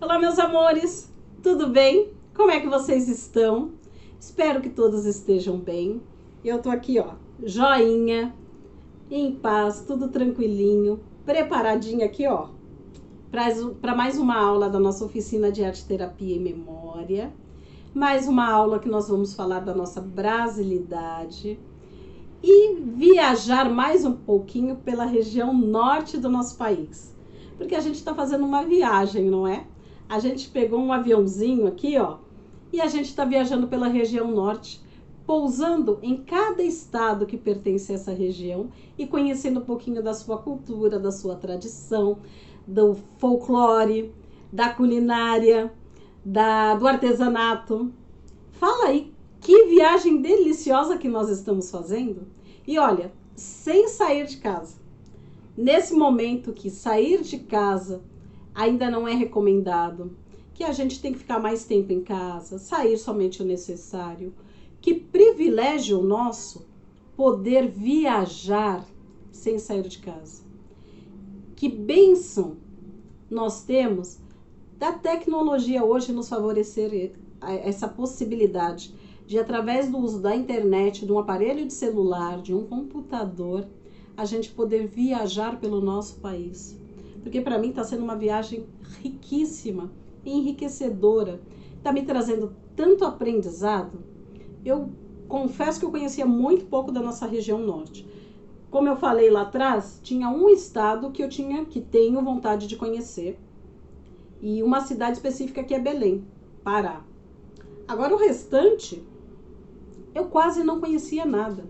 Olá, meus amores, tudo bem? Como é que vocês estão? Espero que todos estejam bem. Eu tô aqui, ó, joinha, em paz, tudo tranquilinho, preparadinha aqui, ó, para mais uma aula da nossa oficina de arte, terapia e memória. Mais uma aula que nós vamos falar da nossa brasilidade e viajar mais um pouquinho pela região norte do nosso país. Porque a gente está fazendo uma viagem, não é? A gente pegou um aviãozinho aqui, ó, e a gente está viajando pela região norte, pousando em cada estado que pertence a essa região e conhecendo um pouquinho da sua cultura, da sua tradição, do folclore, da culinária, do artesanato. Fala aí, que viagem deliciosa que nós estamos fazendo. E olha, sem sair de casa. Nesse momento que sair de casa ainda não é recomendado, que a gente tem que ficar mais tempo em casa, sair somente o necessário. Que privilégio nosso poder viajar sem sair de casa. Que bênção nós temos da tecnologia hoje nos favorecer essa possibilidade de, através do uso da internet, de um aparelho de celular, de um computador, a gente poder viajar pelo nosso país. Porque para mim está sendo uma viagem riquíssima, enriquecedora, está me trazendo tanto aprendizado. Eu confesso que eu conhecia muito pouco da nossa região norte. Como eu falei lá atrás, tinha um estado que tenho vontade de conhecer, e uma cidade específica que é Belém, Pará. Agora o restante, eu quase não conhecia nada.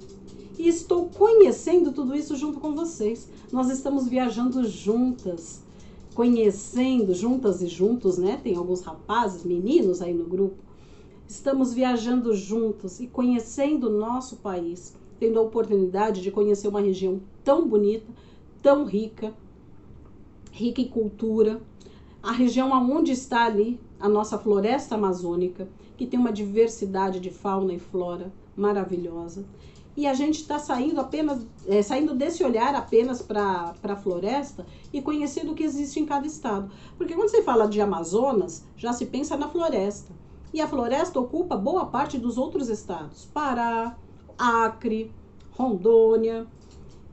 E estou conhecendo tudo isso junto com vocês. Nós estamos viajando juntas, conhecendo, juntas e juntos, né? Tem alguns rapazes, meninos aí no grupo. Estamos viajando juntos e conhecendo o nosso país, tendo a oportunidade de conhecer uma região tão bonita, tão rica em cultura. A região onde está ali a nossa floresta amazônica, que tem uma diversidade de fauna e flora maravilhosa. E a gente está saindo desse olhar apenas para a floresta e conhecendo o que existe em cada estado. Porque quando você fala de Amazonas, já se pensa na floresta. E a floresta ocupa boa parte dos outros estados. Pará, Acre, Rondônia.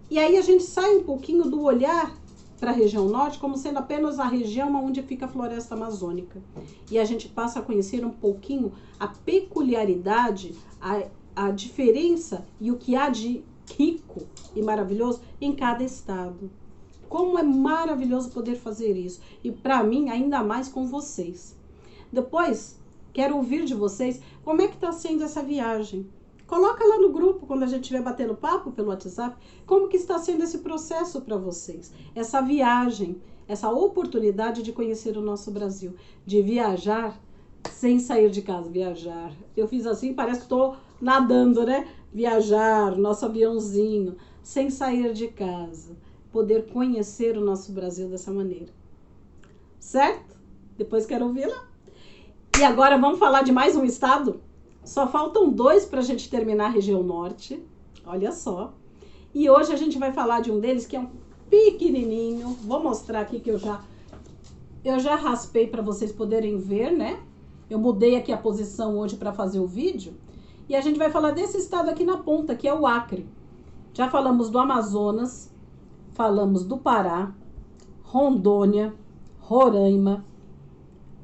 E aí a gente sai um pouquinho do olhar para a região norte como sendo apenas a região onde fica a floresta amazônica. E a gente passa a conhecer um pouquinho a peculiaridade, a diferença e o que há de rico e maravilhoso em cada estado. Como é maravilhoso poder fazer isso. E para mim, ainda mais com vocês. Depois, quero ouvir de vocês como é que está sendo essa viagem. Coloca lá no grupo, quando a gente estiver batendo papo pelo WhatsApp, como que está sendo esse processo para vocês. Essa viagem, essa oportunidade de conhecer o nosso Brasil. De viajar sem sair de casa, viajar. Eu fiz assim, parece que estou nadando, né? Viajar, nosso aviãozinho, sem sair de casa. Poder conhecer o nosso Brasil dessa maneira. Certo? Depois quero ouvi-la. E agora vamos falar de mais um estado? Só faltam 2 para a gente terminar a região norte. Olha só. E hoje a gente vai falar de um deles que é um pequenininho. Vou mostrar aqui que eu já raspei para vocês poderem ver, né? Eu mudei aqui a posição hoje para fazer o vídeo. E a gente vai falar desse estado aqui na ponta, que é o Acre. Já falamos do Amazonas, falamos do Pará, Rondônia, Roraima,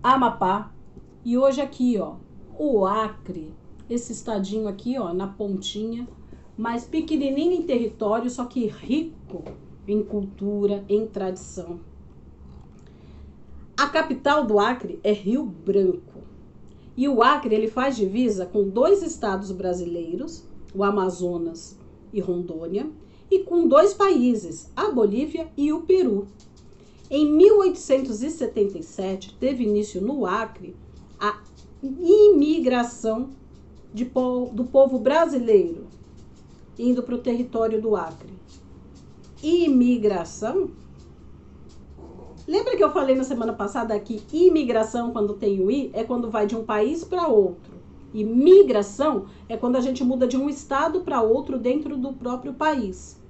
Amapá. E hoje aqui, ó, o Acre, esse estadinho aqui, ó, na pontinha, mais pequenininho em território, só que rico em cultura, em tradição. A capital do Acre é Rio Branco. E o Acre, ele faz divisa com 2 estados brasileiros, o Amazonas e Rondônia, e com 2 países, a Bolívia e o Peru. Em 1877, teve início no Acre a imigração do povo brasileiro indo para o território do Acre. Imigração? Lembra que eu falei na semana passada que imigração, quando tem o i, é quando vai de um país para outro. E migração é quando a gente muda de um estado para outro dentro do próprio país.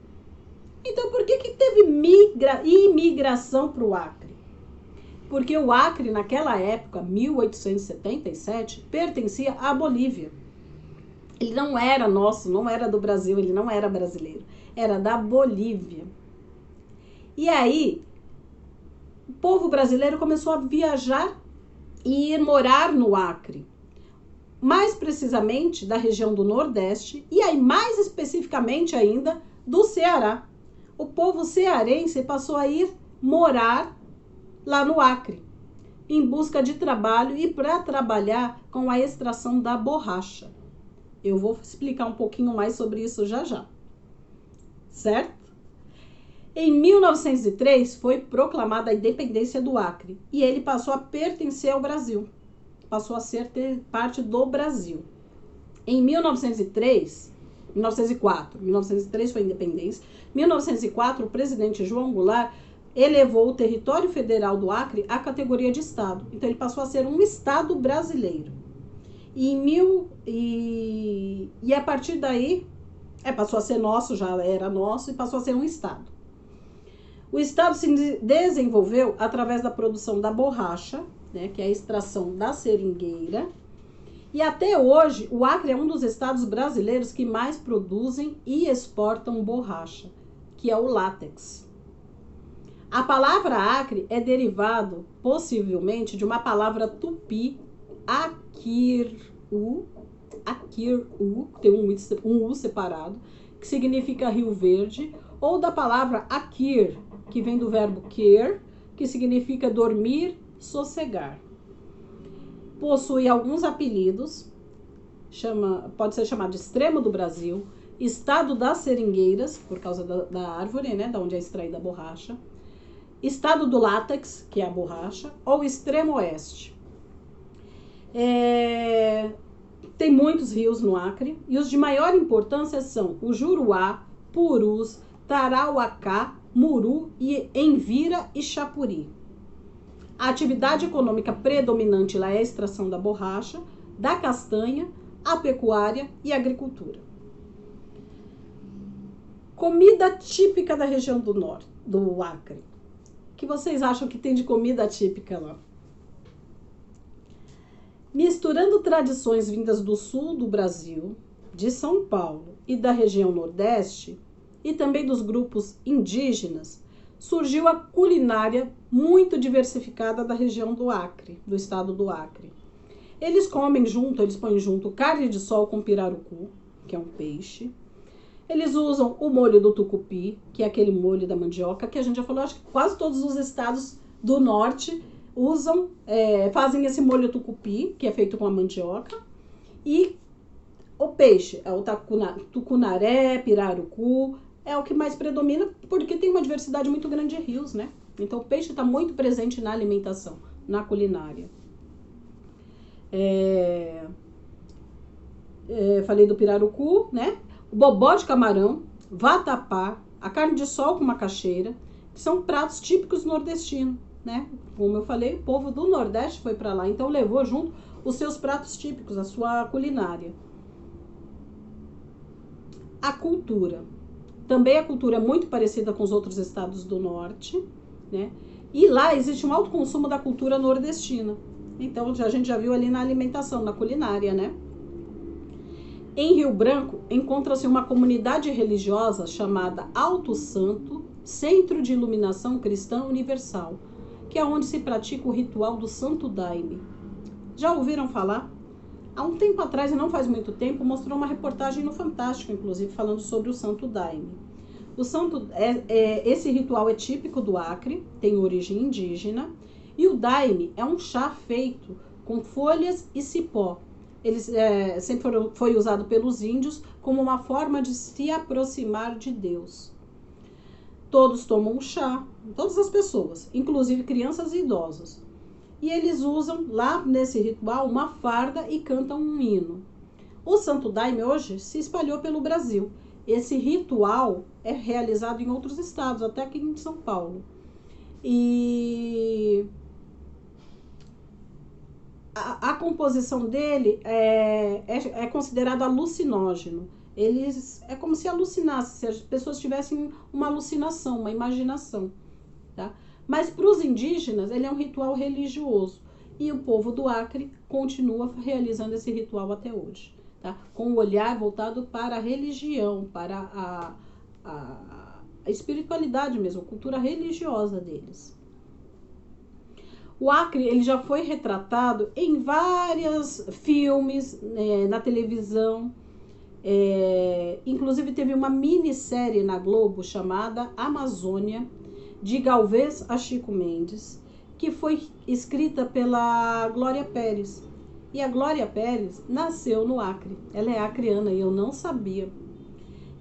Então, por que teve imigração para o Acre? Porque o Acre, naquela época, 1877, pertencia à Bolívia. Ele não era nosso, não era do Brasil, ele não era brasileiro. Era da Bolívia. E aí, o povo brasileiro começou a viajar e ir morar no Acre. Mais precisamente da região do Nordeste e aí mais especificamente ainda do Ceará. O povo cearense passou a ir morar lá no Acre, em busca de trabalho e para trabalhar com a extração da borracha. Eu vou explicar um pouquinho mais sobre isso já já, certo? Em 1903 foi proclamada a independência do Acre e ele passou a pertencer ao Brasil, passou a ser parte do Brasil. Em 1903 foi a independência, 1904 o presidente João Goulart elevou o território federal do Acre à categoria de estado. Então ele passou a ser um estado brasileiro. E a partir daí, passou a ser nosso, já era nosso, e passou a ser um estado. O estado se desenvolveu através da produção da borracha, né, que é a extração da seringueira. E até hoje, o Acre é um dos estados brasileiros que mais produzem e exportam borracha, que é o látex. A palavra Acre é derivado, possivelmente, de uma palavra tupi, Akiru, tem um U separado, que significa Rio Verde, ou da palavra Akir, que vem do verbo quer, que significa dormir, sossegar. Possui alguns apelidos, pode ser chamado de extremo do Brasil, estado das seringueiras, por causa da árvore, né, da onde é extraída a borracha, estado do látex, que é a borracha, ou extremo oeste. Tem muitos rios no Acre, e os de maior importância são o Juruá, Purus, Tarauacá, Muru, Envira e Chapuri. A atividade econômica predominante lá é a extração da borracha, da castanha, a pecuária e a agricultura. Comida típica da região do norte, do Acre. O que vocês acham que tem de comida típica lá? Misturando tradições vindas do sul do Brasil, de São Paulo e da região Nordeste, e também dos grupos indígenas, surgiu a culinária muito diversificada da região do Acre, do estado do Acre. Eles põem junto carne de sol com pirarucu, que é um peixe. Eles usam o molho do tucupi, que é aquele molho da mandioca, que a gente já falou, acho que quase todos os estados do norte usam, fazem esse molho tucupi, que é feito com a mandioca. E o peixe é o tucunaré, pirarucu, é o que mais predomina, porque tem uma diversidade muito grande de rios, né? Então o peixe está muito presente na alimentação, na culinária. Falei do pirarucu, né? O bobó de camarão, vatapá, a carne de sol com macaxeira, que são pratos típicos nordestinos, né? Como eu falei, o povo do Nordeste foi para lá, então levou junto os seus pratos típicos, a sua culinária. A cultura. Também a cultura é muito parecida com os outros estados do norte, né? E lá existe um alto consumo da cultura nordestina. Então a gente já viu ali na alimentação, na culinária, né? Em Rio Branco encontra-se uma comunidade religiosa chamada Alto Santo, Centro de Iluminação Cristã Universal, que é onde se pratica o ritual do Santo Daime. Já ouviram falar? Há um tempo atrás, e não faz muito tempo, mostrou uma reportagem no Fantástico, inclusive, falando sobre o Santo Daime. Esse ritual é típico do Acre, tem origem indígena, e o Daime é um chá feito com folhas e cipó. Ele sempre foi usado pelos índios como uma forma de se aproximar de Deus. Todos tomam chá, todas as pessoas, inclusive crianças e idosos. E eles usam lá nesse ritual uma farda e cantam um hino. O Santo Daime hoje se espalhou pelo Brasil. Esse ritual é realizado em outros estados, até aqui em São Paulo. E a composição dele é considerado alucinógeno. É como se alucinasse, se as pessoas tivessem uma alucinação, uma imaginação, tá? Mas para os indígenas, ele é um ritual religioso. E o povo do Acre continua realizando esse ritual até hoje, tá? Com o olhar voltado para a religião, para a espiritualidade mesmo, a cultura religiosa deles. O Acre ele já foi retratado em vários filmes, na televisão. Inclusive teve uma minissérie na Globo chamada Amazônia, de Galvez a Chico Mendes, que foi escrita pela Glória Pérez. E a Glória Pérez nasceu no Acre. Ela é acreana e eu não sabia.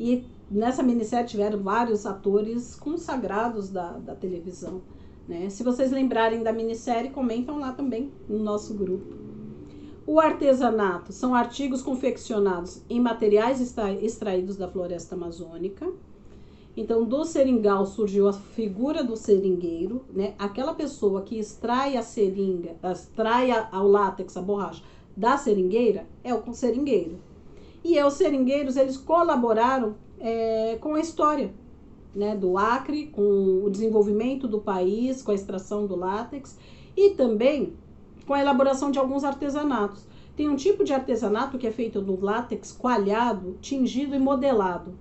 E nessa minissérie tiveram vários atores consagrados da televisão, né? Se vocês lembrarem da minissérie, comentam lá também no nosso grupo. O artesanato são artigos confeccionados em materiais extraídos da floresta amazônica. Então, do seringal surgiu a figura do seringueiro, né? Aquela pessoa que extrai a seringa, extrai ao látex, a borracha, da seringueira, é o seringueiro. E os seringueiros, eles colaboraram com a história, né, do Acre, com o desenvolvimento do país, com a extração do látex e também com a elaboração de alguns artesanatos. Tem um tipo de artesanato que é feito do látex coalhado, tingido e modelado.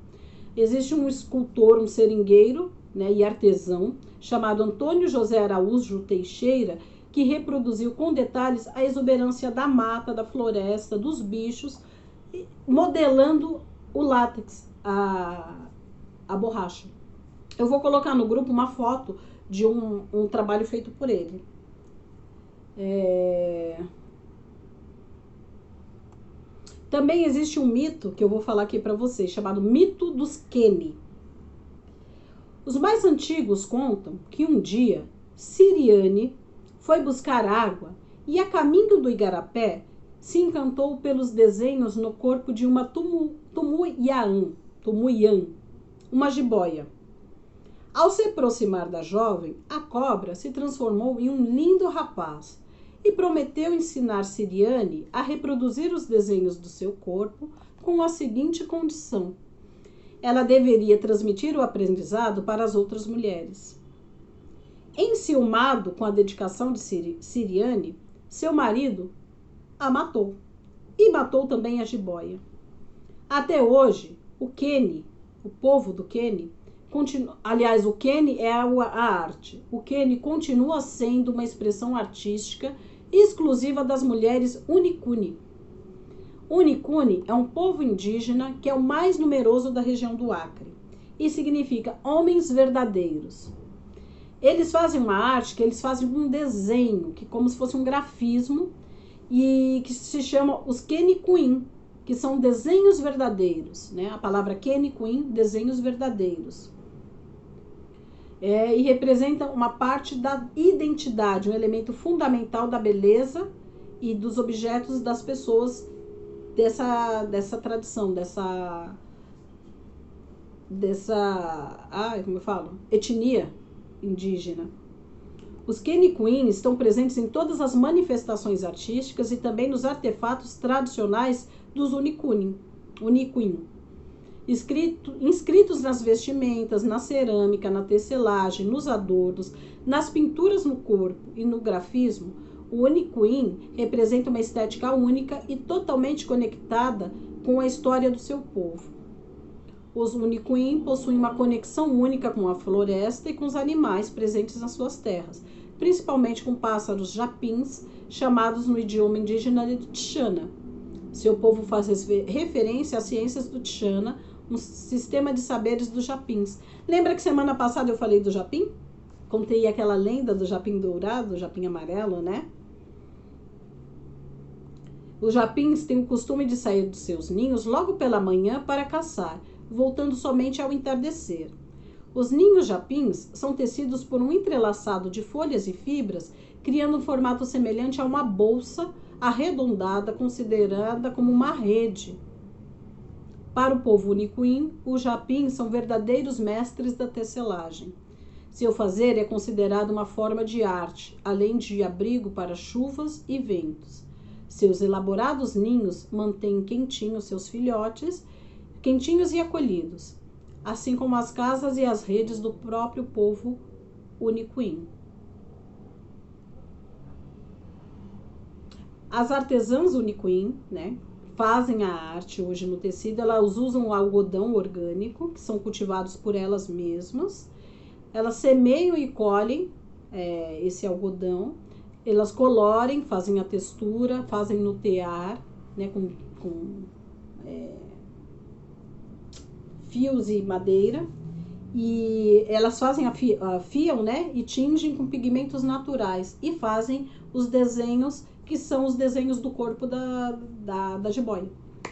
Existe um escultor, um seringueiro, né, e artesão, chamado Antônio José Araújo Teixeira, que reproduziu com detalhes a exuberância da mata, da floresta, dos bichos, modelando o látex, a borracha. Eu vou colocar no grupo uma foto de um trabalho feito por ele. Também existe um mito que eu vou falar aqui para vocês, chamado mito dos Queni. Os mais antigos contam que um dia Siriane foi buscar água e, a caminho do Igarapé, se encantou pelos desenhos no corpo de uma tumuiã, uma jiboia. Ao se aproximar da jovem, a cobra se transformou em um lindo rapaz e prometeu ensinar Siriane a reproduzir os desenhos do seu corpo com a seguinte condição: ela deveria transmitir o aprendizado para as outras mulheres. Enciumado com a dedicação de Siriane, seu marido a matou e matou também a jiboia. Até hoje, o Queni, o povo do Queni, aliás, o Queni é a arte. O Queni continua sendo uma expressão artística exclusiva das mulheres Unicune. Unicune é um povo indígena que é o mais numeroso da região do Acre e significa homens verdadeiros. Eles fazem uma arte, que eles fazem um desenho, que como se fosse um grafismo, e que se chama os Quenicuim, que são desenhos verdadeiros, né? A palavra Quenicuim, desenhos verdadeiros. E representa uma parte da identidade, um elemento fundamental da beleza e dos objetos das pessoas dessa tradição, como eu falo? Etnia indígena. Os Quenicuim estão presentes em todas as manifestações artísticas e também nos artefatos tradicionais dos Unicune. Inscritos nas vestimentas, na cerâmica, na tecelagem, nos adornos, nas pinturas no corpo e no grafismo, o Unicune representa uma estética única e totalmente conectada com a história do seu povo. Os Unicune possuem uma conexão única com a floresta e com os animais presentes nas suas terras, principalmente com pássaros japins, chamados no idioma indígena de Tchana. Seu povo faz referência às ciências do Tchana, um sistema de saberes dos japins. Lembra que semana passada eu falei do japim? Contei aquela lenda do japim dourado, do japim amarelo, né? Os japins têm o costume de sair dos seus ninhos logo pela manhã para caçar, voltando somente ao entardecer. Os ninhos japins são tecidos por um entrelaçado de folhas e fibras, criando um formato semelhante a uma bolsa arredondada, considerada como uma rede. Para o povo Unicune, os japins são verdadeiros mestres da tecelagem. Seu fazer é considerado uma forma de arte, além de abrigo para chuvas e ventos. Seus elaborados ninhos mantêm quentinhos seus filhotes, quentinhos e acolhidos, assim como as casas e as redes do próprio povo Uniquim. As artesãs Uniquim, né, fazem a arte hoje no tecido, elas usam o algodão orgânico, que são cultivados por elas mesmas. Elas semeiam e colhem esse algodão, elas colorem, fazem a textura, fazem no tear, né, com fios e madeira, e elas fazem afiam, né, e tingem com pigmentos naturais e fazem os desenhos que são os desenhos do corpo da jiboia.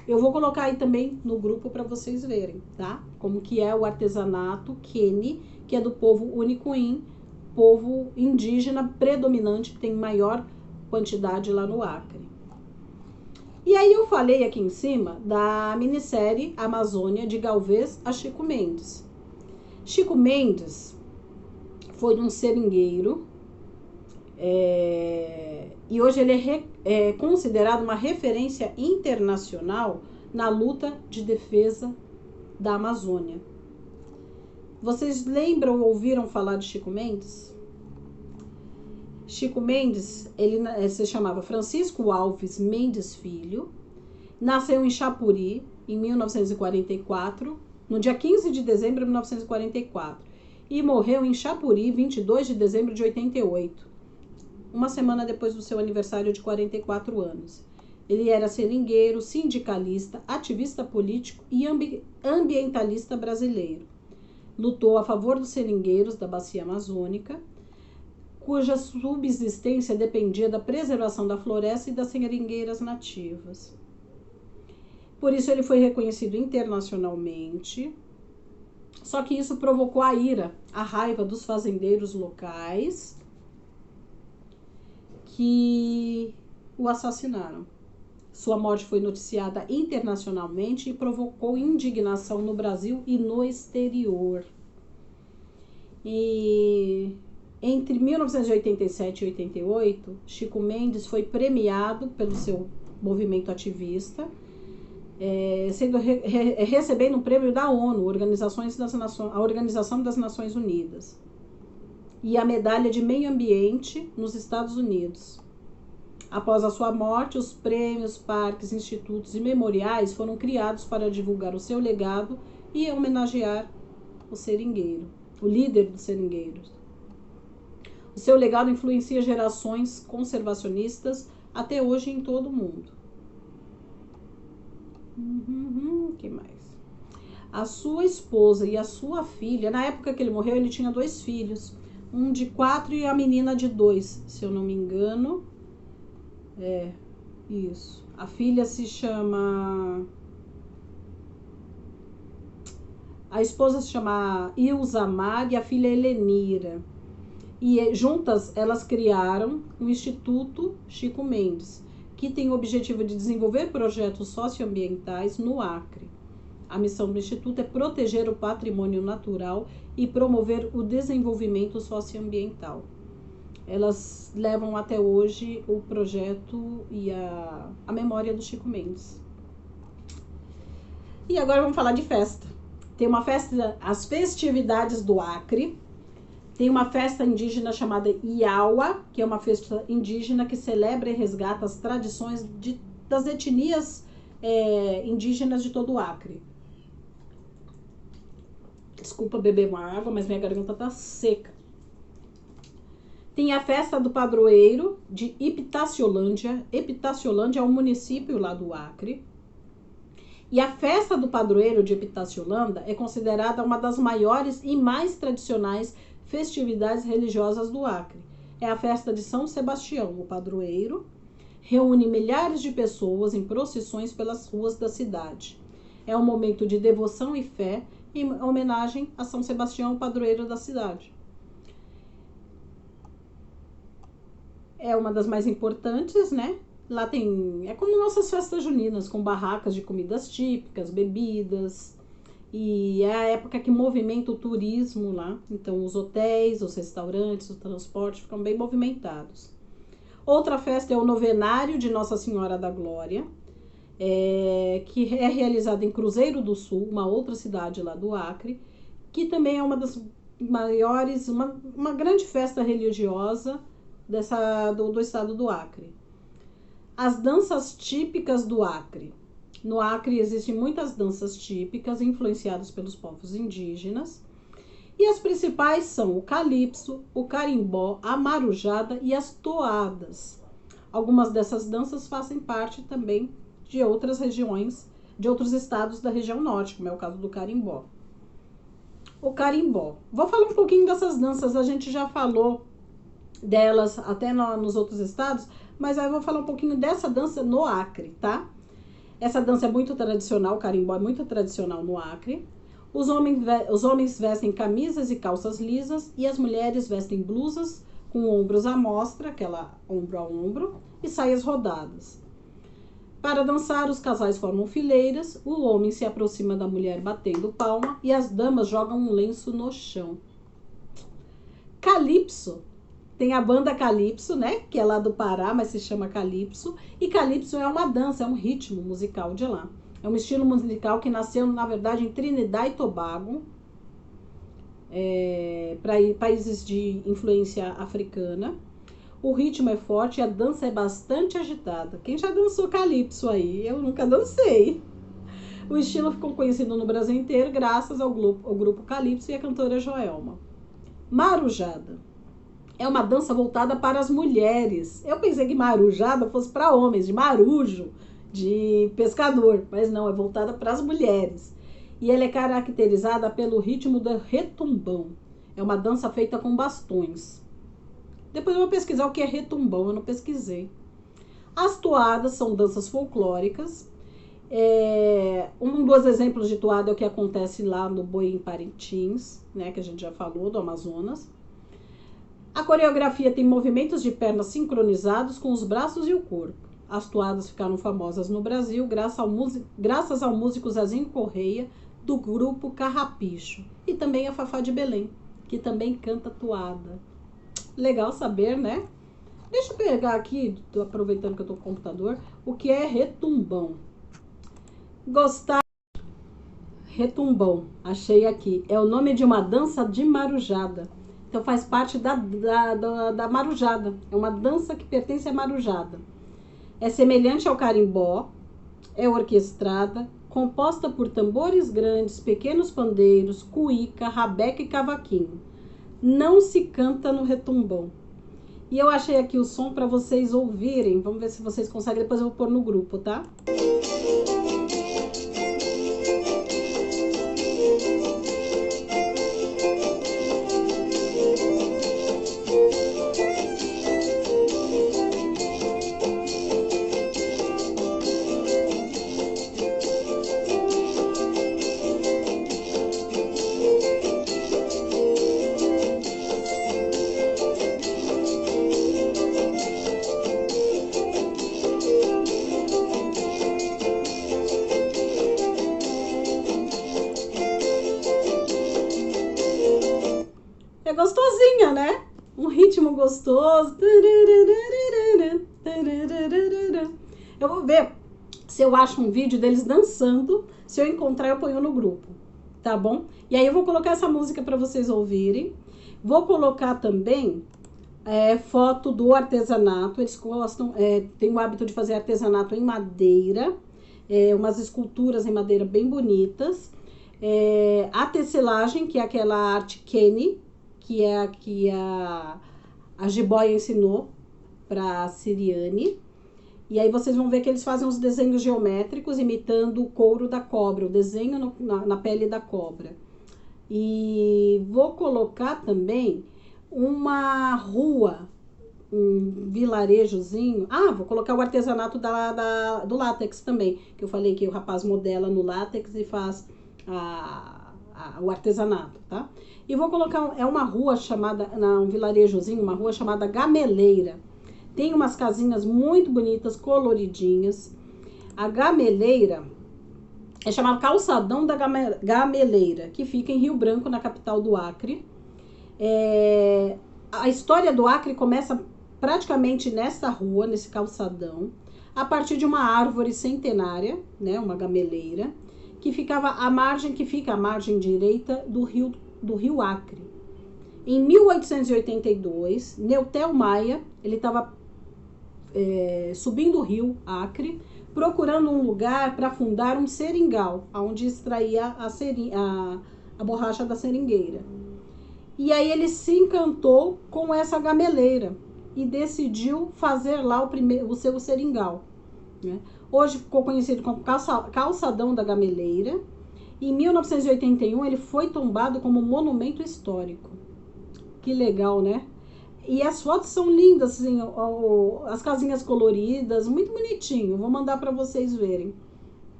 Eu vou colocar aí também no grupo para vocês verem, tá? Como que é o artesanato Quene, que é do povo Uniquim, povo indígena predominante, que tem maior quantidade lá no Acre. E aí eu falei aqui em cima da minissérie Amazônia, de Galvez a Chico Mendes. Chico Mendes foi um seringueiro, e hoje ele é considerado uma referência internacional na luta de defesa da Amazônia. Vocês lembram ou ouviram falar de Chico Mendes? Chico Mendes, ele se chamava Francisco Alves Mendes Filho, nasceu em Chapuri, em 1944, no dia 15 de dezembro de 1944, e morreu em Chapuri, 22 de dezembro de 88. Uma semana depois do seu aniversário de 44 anos. Ele era seringueiro, sindicalista, ativista político e ambientalista brasileiro. Lutou a favor dos seringueiros da Bacia Amazônica, cuja subsistência dependia da preservação da floresta e das seringueiras nativas. Por isso ele foi reconhecido internacionalmente. Só que isso provocou a ira, a raiva dos fazendeiros locais, que o assassinaram. Sua morte foi noticiada internacionalmente e provocou indignação no Brasil e no exterior. E entre 1987 e 88, Chico Mendes foi premiado pelo seu movimento ativista, recebendo um prêmio da ONU, a Organização das Nações Unidas, e a medalha de meio ambiente nos Estados Unidos. Após a sua morte, os prêmios, parques, institutos e memoriais foram criados para divulgar o seu legado e homenagear o seringueiro, o líder dos seringueiros. O seu legado influencia gerações conservacionistas até hoje em todo o mundo. Que mais? A sua esposa e a sua filha, na época que ele morreu, ele tinha 2 filhos, um de 4 e a menina de 2, se eu não me engano. Isso. A filha se chama... A esposa se chama Ilza Mar e a filha Helenira. E juntas elas criaram o Instituto Chico Mendes, que tem o objetivo de desenvolver projetos socioambientais no Acre. A missão do Instituto é proteger o patrimônio natural e promover o desenvolvimento socioambiental. Elas levam até hoje o projeto e a memória do Chico Mendes. E agora vamos falar de festa. Tem uma festa, as festividades do Acre. Tem uma festa indígena chamada Iaua, que é uma festa indígena que celebra e resgata as tradições das etnias indígenas de todo o Acre. Desculpa beber uma água, mas minha garganta tá seca. Tem a festa do padroeiro de Epitaciolândia. Epitaciolândia é um município lá do Acre. E a festa do padroeiro de Epitaciolândia é considerada uma das maiores e mais tradicionais festividades religiosas do Acre. É a festa de São Sebastião, o padroeiro. Reúne milhares de pessoas em procissões pelas ruas da cidade. É um momento de devoção e fé em homenagem a São Sebastião, o padroeiro da cidade. É uma das mais importantes, né? Lá é como nossas festas juninas, com barracas de comidas típicas, bebidas. E é a época que movimenta o turismo lá. Então os hotéis, os restaurantes, o transporte ficam bem movimentados. Outra festa é o Novenário de Nossa Senhora da Glória, que é realizada em Cruzeiro do Sul, uma outra cidade lá do Acre, que também é uma das maiores, uma grande festa religiosa do estado do Acre. As danças típicas do Acre. No Acre existem muitas danças típicas influenciadas pelos povos indígenas. E as principais são o calypso, o carimbó, a marujada e as toadas. Algumas dessas danças fazem parte também de outras regiões, de outros estados da região norte, como é o caso do carimbó. O carimbó. Vou falar um pouquinho dessas danças, a gente já falou delas até nos outros estados, mas aí eu vou falar um pouquinho dessa dança no Acre, tá? Essa dança é muito tradicional, o carimbó é muito tradicional no Acre. Os homens vestem camisas e calças lisas e as mulheres vestem blusas com ombros à mostra, aquela ombro a ombro, e saias rodadas. Para dançar, os casais formam fileiras, o homem se aproxima da mulher batendo palma e as damas jogam um lenço no chão. Calypso. Tem a banda Calypso, né? Que é lá do Pará, mas se chama Calypso. E Calypso é uma dança, é um ritmo musical de lá. É um estilo musical que nasceu, na verdade, em Trinidad e Tobago, países de influência africana. O ritmo é forte e a dança é bastante agitada. Quem já dançou calypso aí? Eu nunca dancei. O estilo ficou conhecido no Brasil inteiro graças ao grupo Calypso e à cantora Joelma. Marujada. É uma dança voltada para as mulheres. Eu pensei que marujada fosse para homens, de marujo, de pescador, mas não, é voltada para as mulheres. E ela é caracterizada pelo ritmo do retumbão. É uma dança feita com bastões. Depois eu vou pesquisar o que é retumbão, eu não pesquisei. As toadas são danças folclóricas. Um dos exemplos de toada é o que acontece lá no Boi em Parintins, né, que a gente já falou, do Amazonas. A coreografia tem movimentos de pernas sincronizados com os braços e o corpo. As toadas ficaram famosas no Brasil graças ao músico Zezinho Correia, do grupo Carrapicho. E também a Fafá de Belém, que também canta toada. Legal saber, né? Deixa eu pegar aqui, aproveitando que eu tô com o computador, o que é retumbão. Retumbão, achei aqui. É o nome de uma dança de marujada. Então faz parte da marujada. É uma dança que pertence à marujada. É semelhante ao carimbó, é orquestrada, composta por tambores grandes, pequenos pandeiros, cuíca, rabeca e cavaquinho. Não se canta no retumbão. E eu achei aqui o som para vocês ouvirem. Vamos ver se vocês conseguem, depois eu vou pôr no grupo, tá? É gostosinha, né? Um ritmo gostoso. Eu vou ver se eu acho um vídeo deles dançando. Se eu encontrar, eu ponho no grupo, tá bom? E aí eu vou colocar essa música para vocês ouvirem. Vou colocar também foto do artesanato. Eles gostam, tem o hábito de fazer artesanato em madeira, umas esculturas em madeira bem bonitas. A tecelagem, que é aquela arte Kenny, que é a que a Jiboia ensinou para a Siriane. E aí vocês vão ver que eles fazem os desenhos geométricos imitando o couro da cobra, o desenho na pele da cobra. E vou colocar também uma rua, um vilarejozinho. Vou colocar o artesanato do látex também, que eu falei que o rapaz modela no látex e faz o artesanato, tá? E vou colocar, uma rua chamada, um vilarejozinho, uma rua chamada Gameleira. Tem umas casinhas muito bonitas, coloridinhas. A Gameleira é chamado Calçadão da Gameleira, que fica em Rio Branco, na capital do Acre. A história do Acre começa praticamente nessa rua, nesse calçadão, a partir de uma árvore centenária, né, uma gameleira, que fica à margem direita do rio Acre. Em 1882, Neutel Maia, ele estava subindo o rio Acre, procurando um lugar para fundar um seringal, onde extraía a borracha da seringueira. E aí ele se encantou com essa gameleira e decidiu fazer lá o seu seringal, né? Hoje ficou conhecido como Calçadão da Gameleira. Em 1981 ele foi tombado como monumento histórico. Que legal, né? E as fotos são lindas, assim, as casinhas coloridas, muito bonitinho. Vou mandar para vocês verem.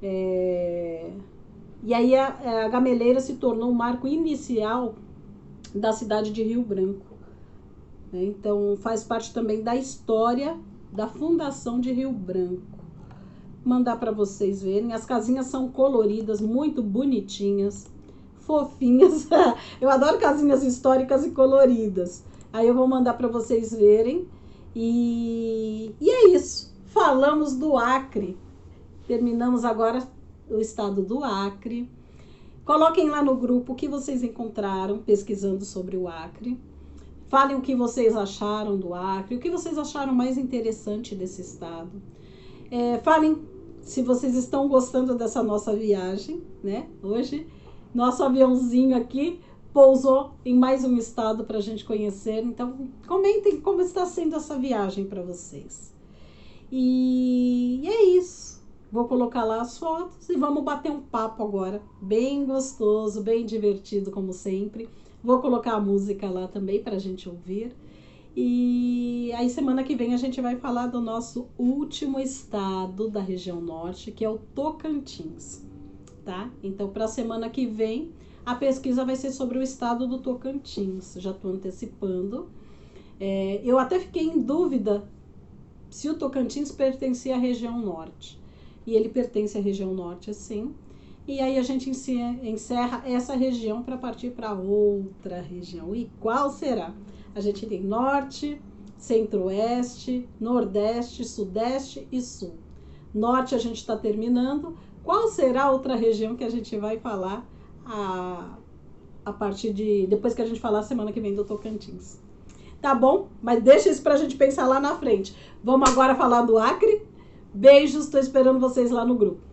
E aí a gameleira se tornou o marco inicial da cidade de Rio Branco. Então faz parte também da história da fundação de Rio Branco. Vou mandar para vocês verem. As casinhas são coloridas, muito bonitinhas, fofinhas. Eu adoro casinhas históricas e coloridas. Aí eu vou mandar para vocês verem. E é isso. Falamos do Acre. Terminamos agora o estado do Acre. Coloquem lá no grupo o que vocês encontraram pesquisando sobre o Acre. Falem o que vocês acharam do Acre, o que vocês acharam mais interessante desse estado. Falem se vocês estão gostando dessa nossa viagem, né? Hoje, nosso aviãozinho aqui pousou em mais um estado para a gente conhecer. Então, comentem como está sendo essa viagem para vocês. E é isso. Vou colocar lá as fotos e vamos bater um papo agora. Bem gostoso, bem divertido, como sempre. Vou colocar a música lá também para a gente ouvir. E aí, semana que vem, a gente vai falar do nosso último estado da região norte, que é o Tocantins, tá? Então, para a semana que vem, a pesquisa vai ser sobre o estado do Tocantins. Já estou antecipando. Eu até fiquei em dúvida se o Tocantins pertencia à região norte. E ele pertence à região norte, sim. E aí a gente encerra essa região para partir para outra região. E qual será? A gente tem norte, centro-oeste, nordeste, sudeste e sul. Norte a gente está terminando. Qual será a outra região que a gente vai falar a partir de... depois que a gente falar semana que vem do Tocantins? Tá bom? Mas deixa isso para a gente pensar lá na frente. Vamos agora falar do Acre. Beijos, estou esperando vocês lá no grupo.